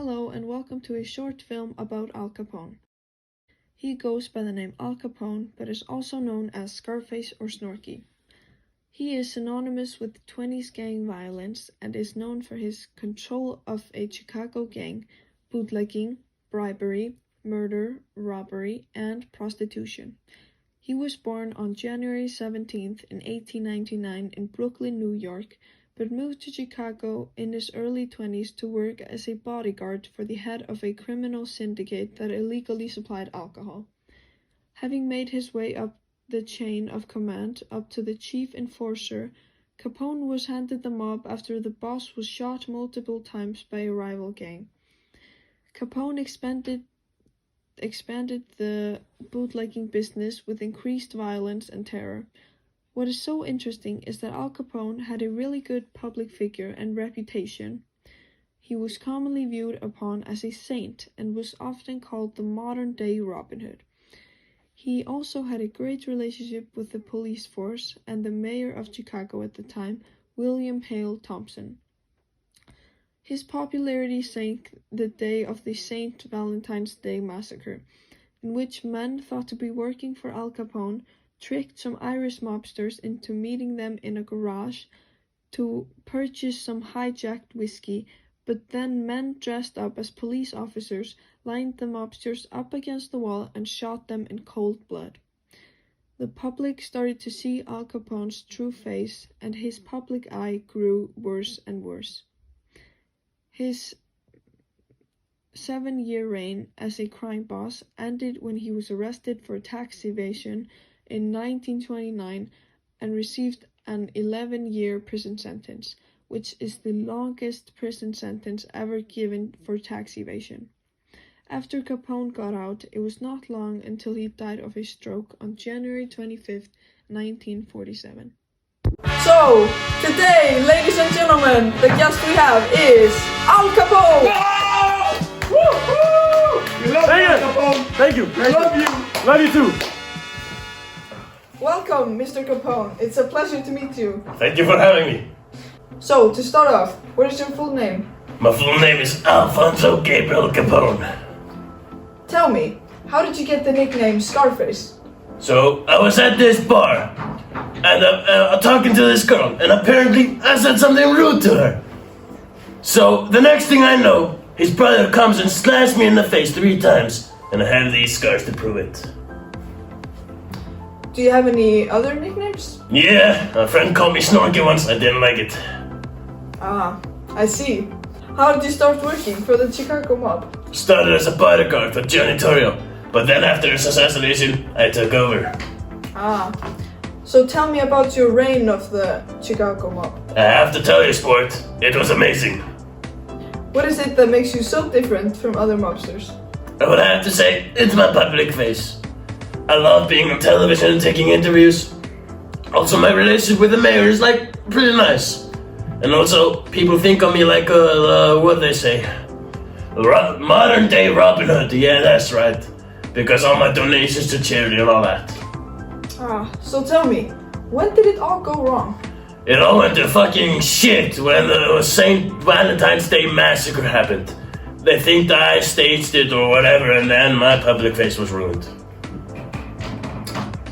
Hello and welcome to a short film about Al Capone. He goes by the name Al Capone, but is also known as Scarface or Snorky. He is synonymous with 20s gang violence and is known for his control of a Chicago gang, bootlegging, bribery, murder, robbery, and prostitution. He was born on January 17th in 1899 in Brooklyn, New York, but moved to Chicago in his early 20s to work as a bodyguard for the head of a criminal syndicate that illegally supplied alcohol. Having made his way up the chain of command up to the chief enforcer, Capone was handed the mob after the boss was shot multiple times by a rival gang. Capone expanded the bootlegging business with increased violence and terror. What is so interesting is that Al Capone had a really good public figure and reputation. He was commonly viewed upon as a saint and was often called the modern-day Robin Hood. He also had a great relationship with the police force and the mayor of Chicago at the time, William Hale Thompson. His popularity sank the day of the St. Valentine's Day Massacre, in which men thought to be working for Al Capone tricked some Irish mobsters into meeting them in a garage to purchase some hijacked whiskey, but then men dressed up as police officers lined the mobsters up against the wall and shot them in cold blood. The public started to see Al Capone's true face, and his public eye grew worse and worse. His 7-year reign as a crime boss ended when he was arrested for tax evasion in 1929 and received an 11-year prison sentence, which is the longest prison sentence ever given for tax evasion. After Capone got out, it was not long until he died of a stroke on January 25th, 1947. So, today, ladies and gentlemen, the guest we have is Al Capone! We love you, Al Capone! Thank you. We love you! Love you too. Welcome, Mr. Capone. It's a pleasure to meet you. Thank you for having me. So, to start off, what is your full name? My full name is Alfonso Gabriel Capone. Tell me, how did you get the nickname Scarface? So, I was at this bar, and I'm talking to this girl, and apparently I said something rude to her. So, the next thing I know, his brother comes and slashed me in the face 3 times, and I have these scars to prove it. Do you have any other nicknames? Yeah, a friend called me Snorky once, I didn't like it. Ah, I see. How did you start working for the Chicago mob? Started as a bodyguard for Johnny Torrio, but then after his assassination, I took over. Ah, so tell me about your reign of the Chicago mob. I have to tell you, sport, it was amazing. What is it that makes you so different from other mobsters? I would have to say, it's my public face. I love being on television and taking interviews. Also, my relationship with the mayor is pretty nice. And also, people think of me like what they say? Modern day Robin Hood, yeah, that's right. Because all my donations to charity and all that. Ah, so tell me, when did it all go wrong? It all went to fucking shit when the St. Valentine's Day Massacre happened. They think that I staged it or whatever, and then my public face was ruined.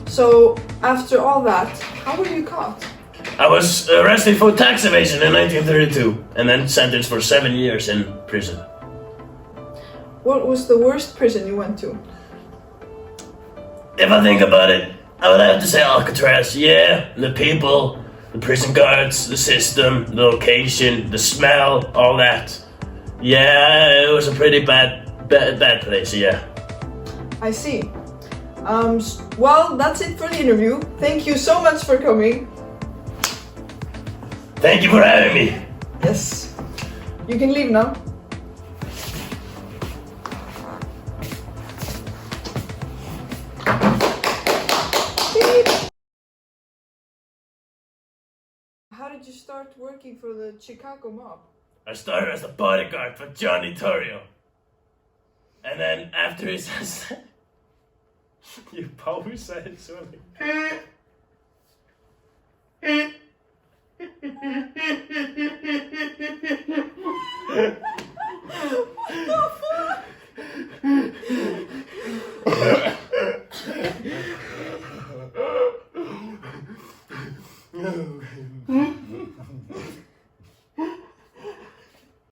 So, after all that, how were you caught? I was arrested for tax evasion in 1932 and then sentenced for 7 years in prison. What was the worst prison you went to? If I think about it, I would have to say Alcatraz. Yeah, the people, the prison guards, the system, the location, the smell, all that. Yeah, it was a pretty bad place, yeah. I see. Well, that's it for the interview. Thank you so much for coming. Thank you for having me. Yes. You can leave now. Beep. How did you start working for the Chicago mob? I started as a bodyguard for Johnny Torrio. And then after his... You power said sorry. Oh,